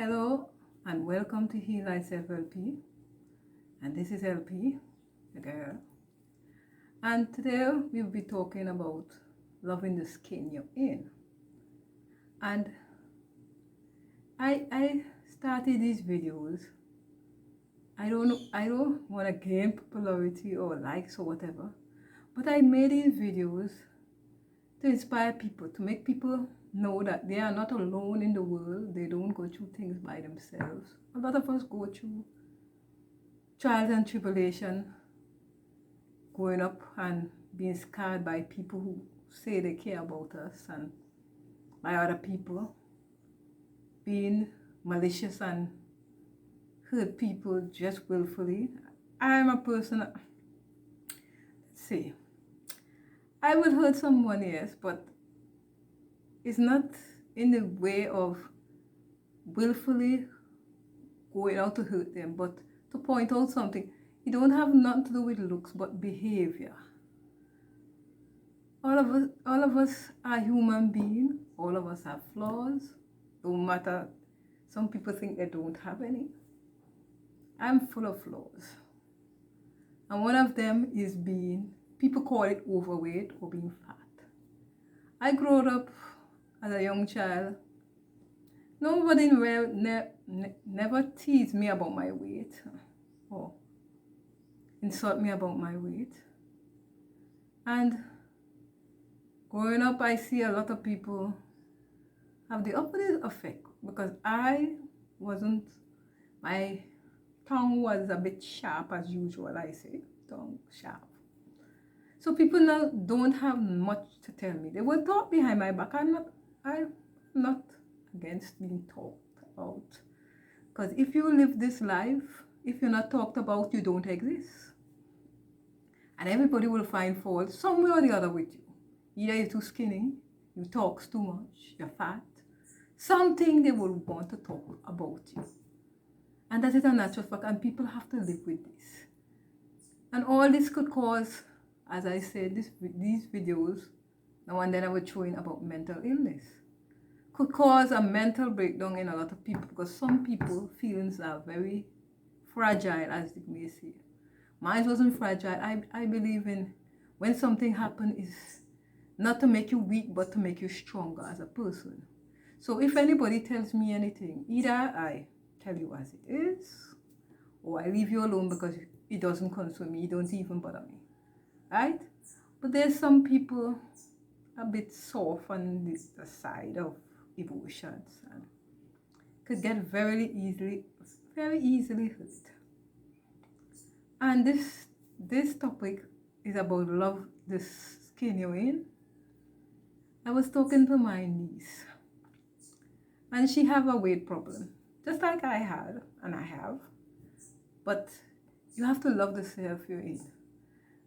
Hello and welcome to Heal Thyself LP. And this is LP, the girl. And today we'll be talking about loving the skin you're in. And I started these videos. I don't want to gain popularity or likes or whatever, but I made these videos to inspire people, to make people know that they are not alone in the world. They don't go through things by themselves. A lot of us go through trials and tribulation, growing up and being scarred by people who say they care about us and by other people, being malicious and hurt people just willfully. I'm a person, let's see, I would hurt someone, yes, but it's not in the way of willfully going out to hurt them, but to point out something. It don't have nothing to do with looks, but behavior. All of us are human beings. All of us have flaws. Don't matter. Some people think they don't have any. I'm full of flaws. And one of them is people call it overweight or being fat. I grew up as a young child. Nobody never teased me about my weight or insult me about my weight. And growing up, I see a lot of people have the opposite effect because my tongue was a bit sharp as usual, I say, tongue sharp. So people now don't have much to tell me. They will talk behind my back. I'm not against being talked about. Because if you live this life, if you're not talked about, you don't exist. And everybody will find fault somewhere or the other with you. Either you're too skinny, you talk too much, you're fat. Something they will want to talk about you. And that is a natural fact, and people have to live with this. And all this could cause, as I said, these videos, now and then I was showing about mental illness, could cause a mental breakdown in a lot of people because some people feelings are very fragile, as they may say. Mine wasn't fragile. I believe in when something happens is not to make you weak, but to make you stronger as a person. So if anybody tells me anything, either I tell you as it is, or I leave you alone because it doesn't concern me, it don't even bother me, right? But there's some people a bit soft on the side of emotions and could get very easily hurt. And this topic is about love the skin you're in. I was talking to my niece, and she have a weight problem, just like I had, and I have. But you have to love the self you're in,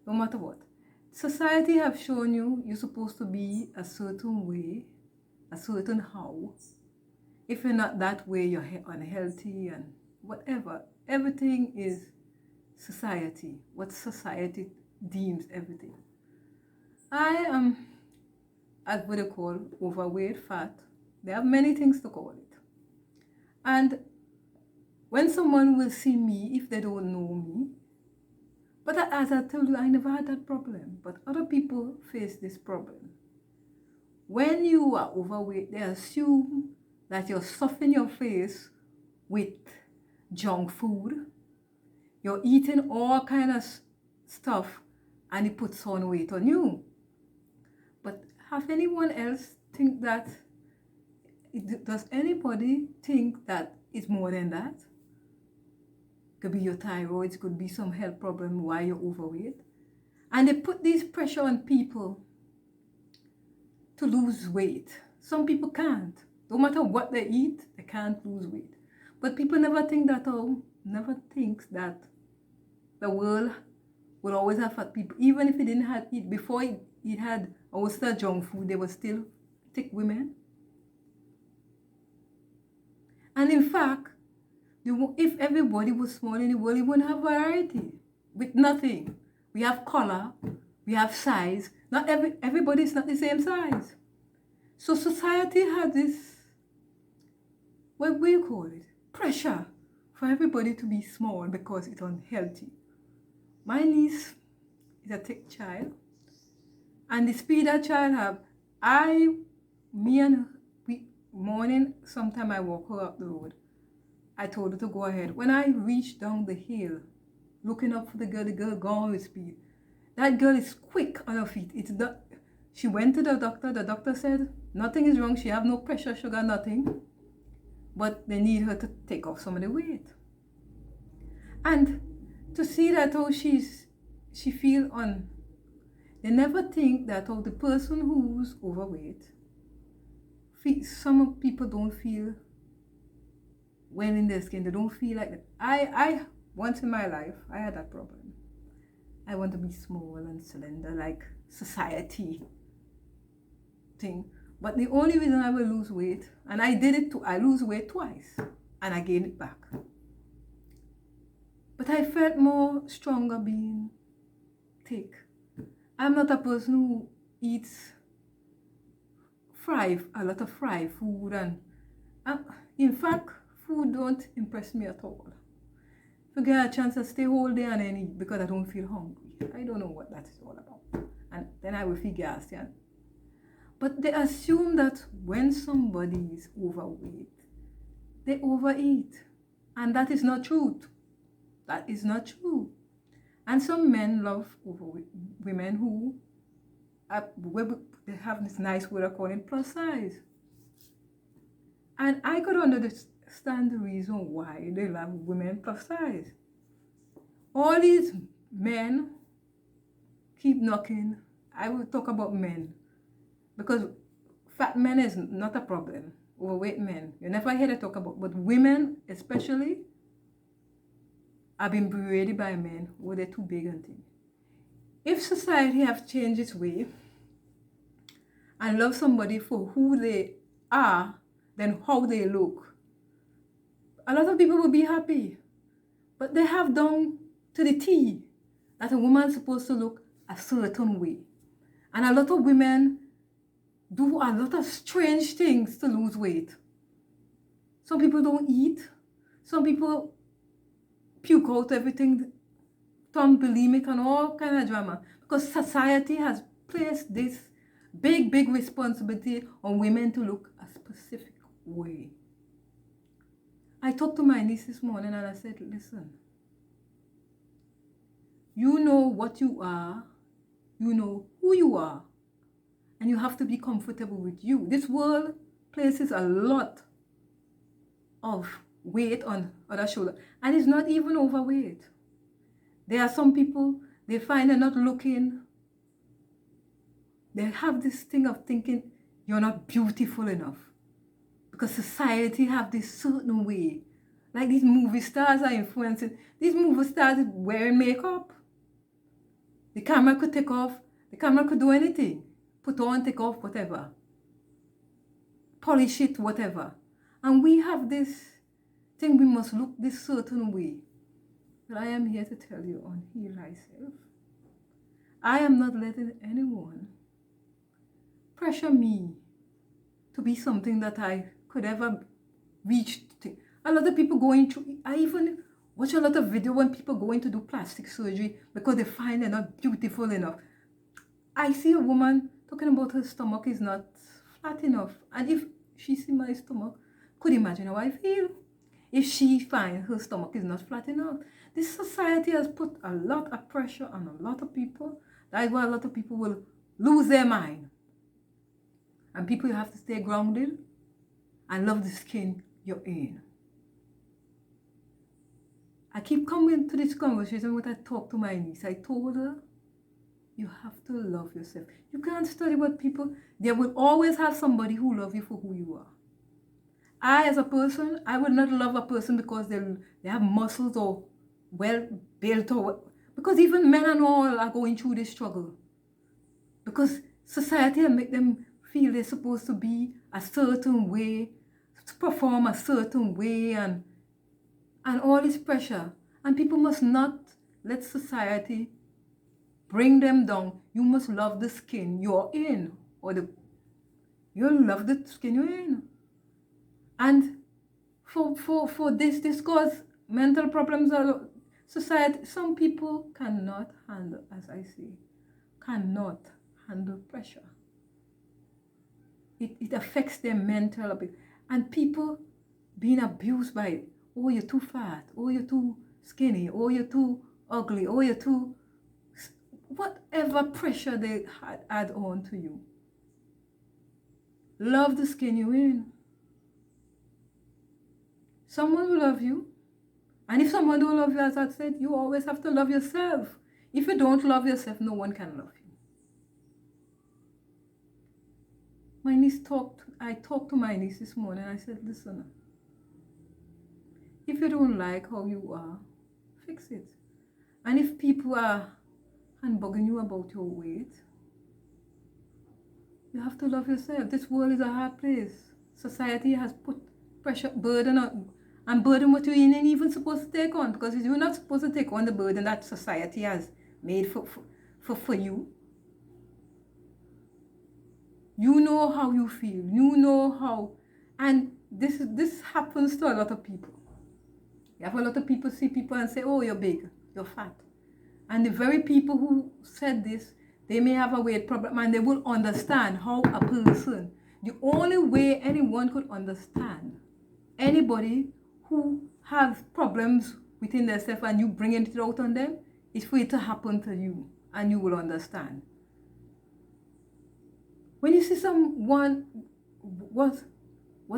no matter what. Society have shown you're supposed to be a certain way, a certain how. If you're not that way, you're unhealthy and whatever. Everything is society, what society deems everything. I am, as what they call, overweight, fat. They have many things to call it. And when someone will see me, if they don't know me, but as I told you, I never had that problem. But other people face this problem. When you are overweight, they assume that you're stuffing your face with junk food. You're eating all kind of stuff and it puts on weight on you. But have anyone else think that, does anybody think that it's more than that? Could be your thyroid, it could be some health problem why you're overweight. And they put this pressure on people to lose weight. Some people can't. No matter what they eat, they can't lose weight. But people never think that, never thinks that the world will always have fat people. Even if it didn't have it, before it had also junk food, they were still thick women. And in fact, if everybody was small in the world, you wouldn't have variety. With nothing. We have color, we have size. Not everybody's not the same size. So society had this what do you call it? Pressure for everybody to be small because it's unhealthy. My niece is a thick child, and the speed that child have, me and we morning, sometime I walk her up the road. I told her to go ahead. When I reached down the hill, looking up for the girl gone with speed. That girl is quick on her feet. She went to the doctor. The doctor said nothing is wrong. She have no pressure, sugar, nothing. But they need her to take off some of the weight. And to see that how she feel on, they never think that how the person who's overweight, some people don't feel well in their skin. They don't feel like that. I once in my life, I had that problem. I want to be small and slender like society thing. But the only reason I will lose weight, and I did it I lose weight twice and I gained it back. But I felt more stronger being thick. I'm not a person who eats a lot of fried food, and in fact, food don't impress me at all. If I get a chance to stay whole day and then eat because I don't feel hungry. I don't know what that is all about. And then I will feel gassy. But they assume that when somebody is overweight, they overeat. And that is not true. That is not true. And some men love overweight women who they have this nice word I call it plus size. And I could understand the reason why they love women plus size. All these men keep knocking. I will talk about men because fat men is not a problem. Overweight men, you never hear they talk about, but women especially have been berated by men where they're too big and things. If society have changed its way and love somebody for who they are than how they look, a lot of people will be happy. But they have done to the T that a woman is supposed to look a certain way. And a lot of women do a lot of strange things to lose weight. Some people don't eat. Some people puke out everything, turn bulimic and all kind of drama. Because society has placed this big responsibility on women to look a specific way. I talked to my niece this morning and I said, listen, you know what you are, you know who you are, and you have to be comfortable with you. This world places a lot of weight on other shoulders, and it's not even overweight. There are some people, they find they're not looking, they have this thing of thinking you're not beautiful enough because society have this certain way. Like these movie stars are influencing. These movie stars are wearing makeup. The camera could take off. The camera could do anything. Put on, take off, whatever. Polish it, whatever. And we have this thing, we must look this certain way. But I am here to tell you on Heal Thyself, I am not letting anyone pressure me to be something that I could ever reach. A lot of people going through, I even watch a lot of video when people going to do plastic surgery because they find they're not beautiful enough. I see a woman talking about her stomach is not flat enough. And if she see my stomach, could imagine how I feel if she finds her stomach is not flat enough. This society has put a lot of pressure on a lot of people. That is why a lot of people will lose their mind. And people, you have to stay grounded and love the skin you're in. I keep coming to this conversation when I talk to my niece. I told her, you have to love yourself. You can't study what people, there will always have somebody who loves you for who you are. I, as a person, I will not love a person because they have muscles or well built or because even men and all are going through this struggle. Because society will make them feel they're supposed to be a certain way, to perform a certain way, and all this pressure. And people must not let society bring them down. You must love the skin you're in, or you'll love the skin you're in. And for this cause mental problems are society. Some people cannot handle, as I say, cannot handle pressure. It affects their mental a bit. And people being abused by it. Oh, you're too fat. Oh, you're too skinny. Oh, you're too ugly. Oh, you're too... Whatever pressure they add on to you. Love the skin you're in. Someone will love you. And if someone don't love you, as I said, you always have to love yourself. If you don't love yourself, no one can love you. I talked to my niece this morning. I said, listen, if you don't like how you are, fix it. And if people are bugging you about your weight, you have to love yourself. This world is a hard place. Society has put pressure, burden on, and burden what you ain't even supposed to take on, because you're not supposed to take on the burden that society has made for you. You know how you feel. You know how, and this happens to a lot of people. You have a lot of people see people and say, oh, you're big, you're fat. And the very people who said this, they may have a weight problem, and they will understand how a person, the only way anyone could understand anybody who has problems within themselves and you bringing it out on them, is for it to happen to you, and you will understand. When you see someone, what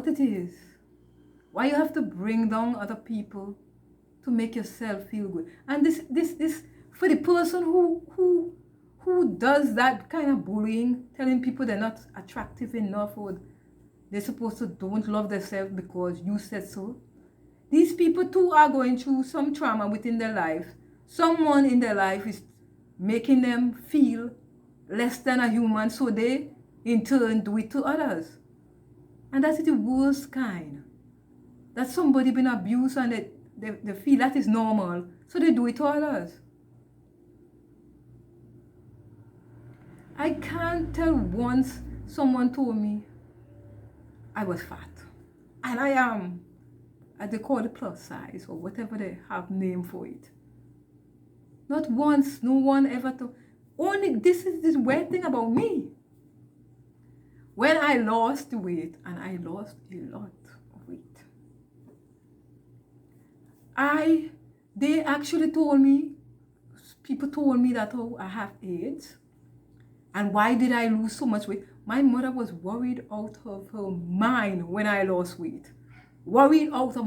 it is, why you have to bring down other people to make yourself feel good. And this for the person who does that kind of bullying, telling people they're not attractive enough, or they're supposed to don't love themselves because you said so. These people too are going through some trauma within their life. Someone in their life is making them feel less than a human, so they in turn do it to others. And that's the worst kind. That somebody been abused and they feel that is normal, so they do it to others. I can't tell once someone told me I was fat. And I am, as they call it, plus size, or whatever they have name for it. Not once, no one ever told. Only this is this weird thing about me. When I lost weight, and I lost a lot of weight, they actually told me, people told me that, oh, I have AIDS. And why did I lose so much weight? My mother was worried out of her mind when I lost weight. Worried out of her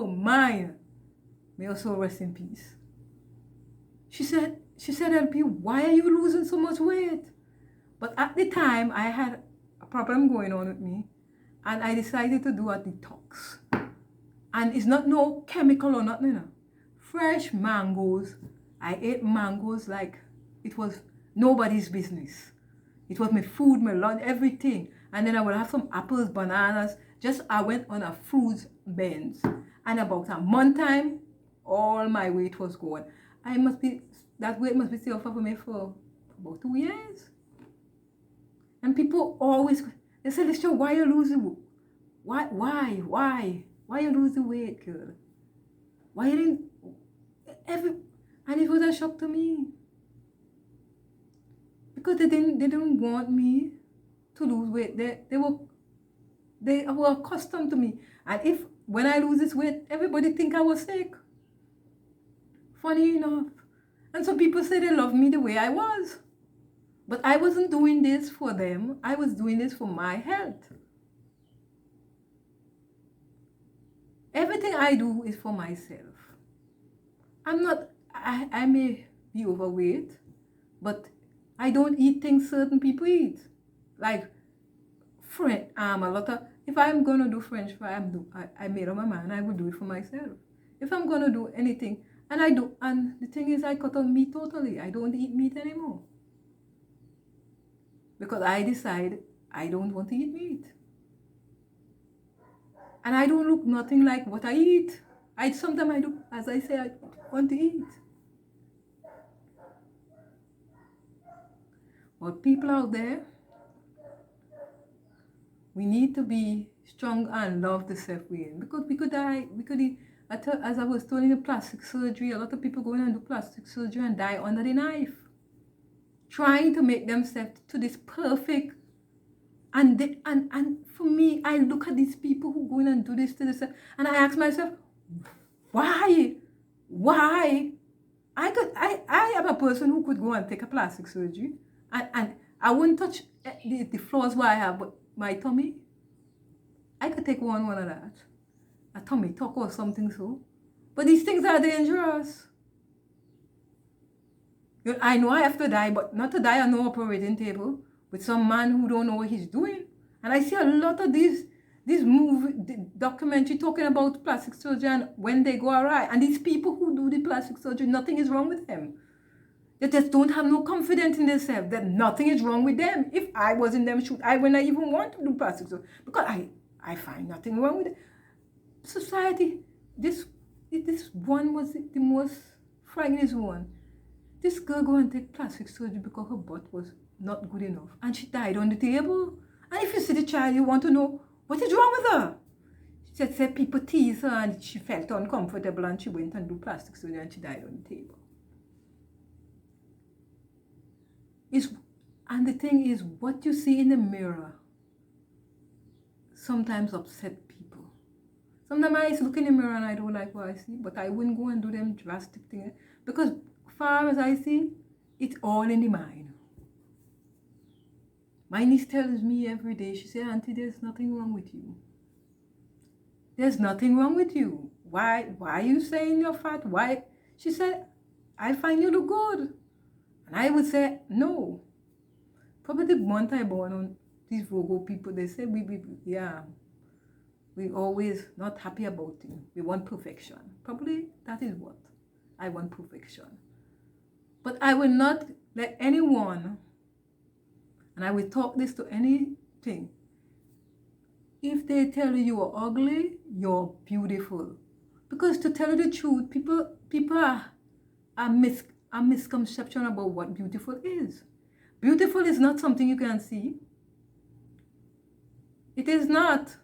mind. May her soul rest in peace. She said, LP, why are you losing so much weight? But at the time, I had a problem going on with me, and I decided to do a detox. And it's not no chemical or nothing. No. Fresh mangoes. I ate mangoes like it was nobody's business. It was my food, my lunch, everything. And then I would have some apples, bananas. Just I went on a fruit binge. And about a month time, all my weight was gone. That weight must be still for me for about 2 years. And people always, they say, Lester, why you losing? Why you lose the weight, girl? Why you didn't, and it was a shock to me. Because they didn't want me to lose weight. They were accustomed to me. And when I lose this weight, everybody think I was sick. Funny enough. And some people say they love me the way I was. But I wasn't doing this for them. I was doing this for my health. Everything I do is for myself. I may be overweight, but I don't eat things certain people eat. Like, if I'm going to do French fry, I made up my mind, I will do it for myself. If I'm going to do anything, and I do, and the thing is, I cut out meat totally. I don't eat meat anymore. Because I decide I don't want to eat meat. And I don't look nothing like what I eat. Sometimes I do, as I say, I want to eat. But people out there, We need to be strong and love the self we in, because we could die. We could, as I was told in the plastic surgery, a lot of people go in and do plastic surgery and die under the knife, trying to make themselves to this perfect. And for me, I look at these people who go in and do this to themselves, and I ask myself, why? I am a person who could go and take a plastic surgery, and I wouldn't touch the flaws where I have, but my tummy, I could take one of that, a tummy tuck or something so. But these things are dangerous. I know I have to die, but not to die on no operating table with some man who don't know what he's doing. And I see a lot of these documentary talking about plastic surgery and when they go awry. And these people who do the plastic surgery, nothing is wrong with them. They just don't have no confidence in themselves that nothing is wrong with them. If I was in them shoes, I wouldn't even want to do plastic surgery because I find nothing wrong with it. Society, this one was the most frightening one. This girl go and take plastic surgery because her butt was not good enough, and she died on the table. And if you see the child, you want to know what is wrong with her. She said people teased her and she felt uncomfortable and she went and do plastic surgery and she died on the table. And the thing is, what you see in the mirror sometimes upset people. Sometimes I look in the mirror and I don't like what I see, but I wouldn't go and do them drastic things because far as I see, it's all in the mind. My niece tells me every day, she said, Auntie, there's nothing wrong with you. There's nothing wrong with you. Why are you saying you're fat? Why? She said, I find you look good. And I would say, no. Probably the month I born on these Virgo people, they say, we always not happy about things. We want perfection. Probably that is what. I want perfection. But I will not let anyone, and I will talk this to anything, if they tell you you're ugly, you're beautiful. Because to tell you the truth, people are misconception about what beautiful is. Beautiful is not something you can see. It is not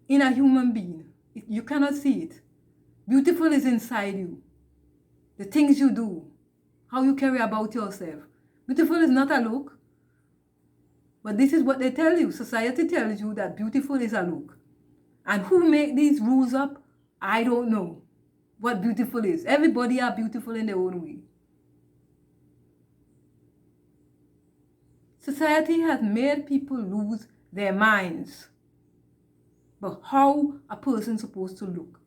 in a human being. You cannot see it. Beautiful is inside you. The things you do, how you carry about yourself. Beautiful is not a look. But this is what they tell you. Society tells you that beautiful is a look. And who make these rules up? I don't know what beautiful is. Everybody are beautiful in their own way. Society has made people lose their minds. But how a person supposed to look?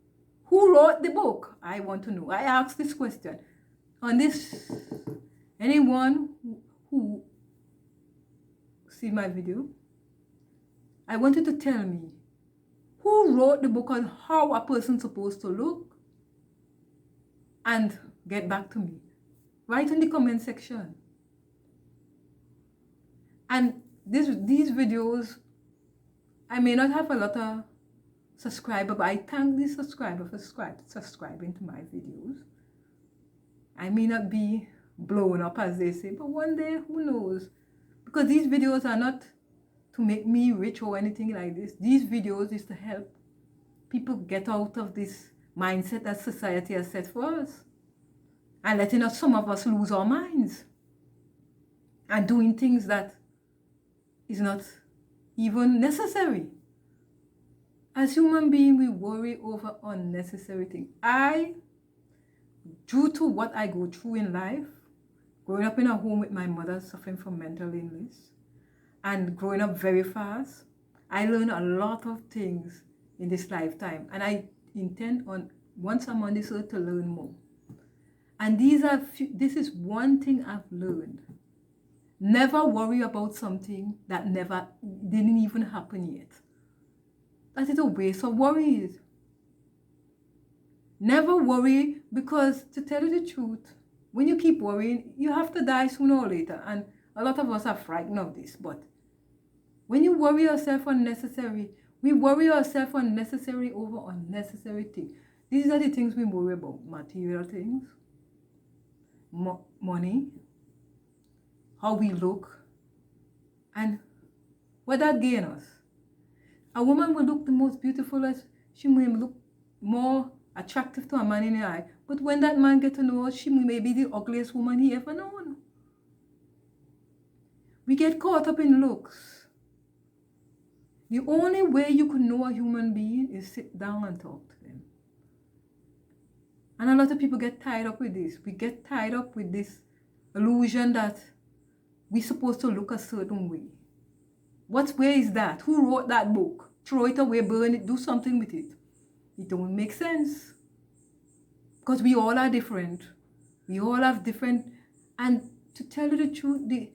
Who wrote the book? I want to know. I ask this question. On this, anyone who see my video, I want you to tell me who wrote the book on how a person supposed to look, and get back to me. Write in the comment section. And these videos, I may not have a lot of subscribers, but I thank the subscriber for subscribing to my videos. I may not be blown up as they say, but one day, who knows? Because these videos are not to make me rich or anything like this. These videos is to help people get out of this mindset that society has set for us. And letting us, some of us, lose our minds. And doing things that is not even necessary. As human beings, we worry over unnecessary things. Due to what I go through in life, growing up in a home with my mother suffering from mental illness, and growing up very fast, I learned a lot of things in this lifetime. And I intend on, once I'm on this earth, to learn more. And this is one thing I've learned. Never worry about something that didn't even happen yet. That is a waste of worries. Never worry, because to tell you the truth, when you keep worrying, you have to die sooner or later. And a lot of us are frightened of this. But when you worry yourself unnecessary, we worry ourselves unnecessary over unnecessary things. These are the things we worry about. Material things, money, how we look. And What that gain us? A woman will look the most beautiful as she may look more attractive to a man in the eye. But when that man get to know her, she may be the ugliest woman he ever known. We get caught up in looks. The only way you can know a human being is sit down and talk to them. And a lot of people get tied up with this. We get tied up with this illusion that we're supposed to look a certain way. What way is that? Who wrote that book? Throw it away, burn it, do something with it. It don't make sense. Because we all are different. We all have different, and to tell you the truth, the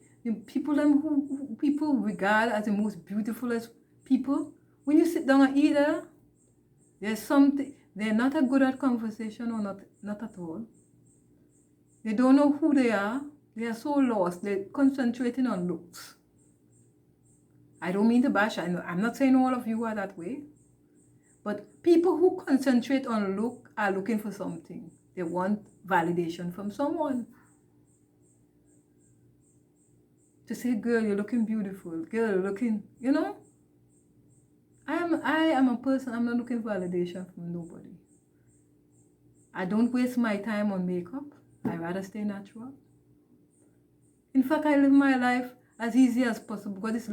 people who people regard as the most beautiful as people, when you sit down and eat there, there's something, they're not a good at conversation or not at all. They don't know who they are. They are so lost. They're concentrating on looks. I don't mean to bash. I'm not saying all of you are that way. But people who concentrate on look are looking for something. They want validation from someone. To say, girl, you're looking beautiful. Girl, you're looking, you know. I am a person, I'm not looking for validation from nobody. I don't waste my time on makeup. I rather stay natural. In fact, I live my life as easy as possible because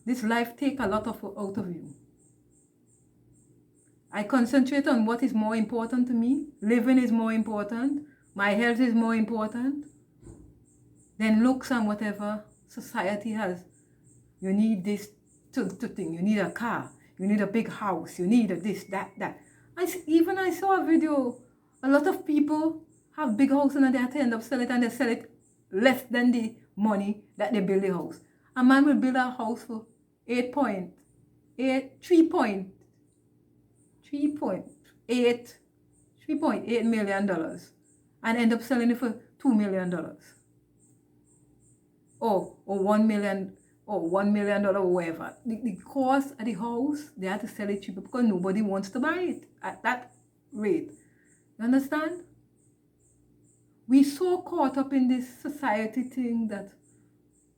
this life takes a lot out of you. I concentrate on what is more important to me. Living is more important. My health is more important than looks and whatever society has. You need this to thing. You need a car. You need a big house. You need a this, that. I saw a video. A lot of people have big houses and they have to end up selling it, and they sell it less than the money that they build the house. A man will build a house for $3.8 million and end up selling it for $2 million. Or $1 million or $1 million or whatever. The cost of the house, they have to sell it cheaper because nobody wants to buy it at that rate. You understand? We so caught up in this society thing that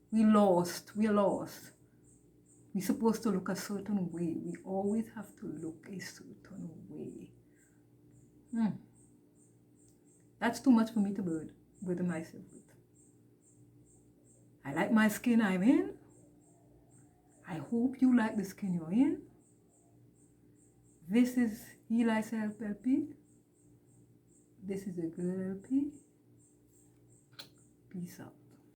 we're lost. We're supposed to look a certain way. We always have to look a certain way. That's too much for me to burden myself with. I like my skin I'm in. I hope you like the skin you're in. This is Eli Self LP. This is a girl LP. Peace out.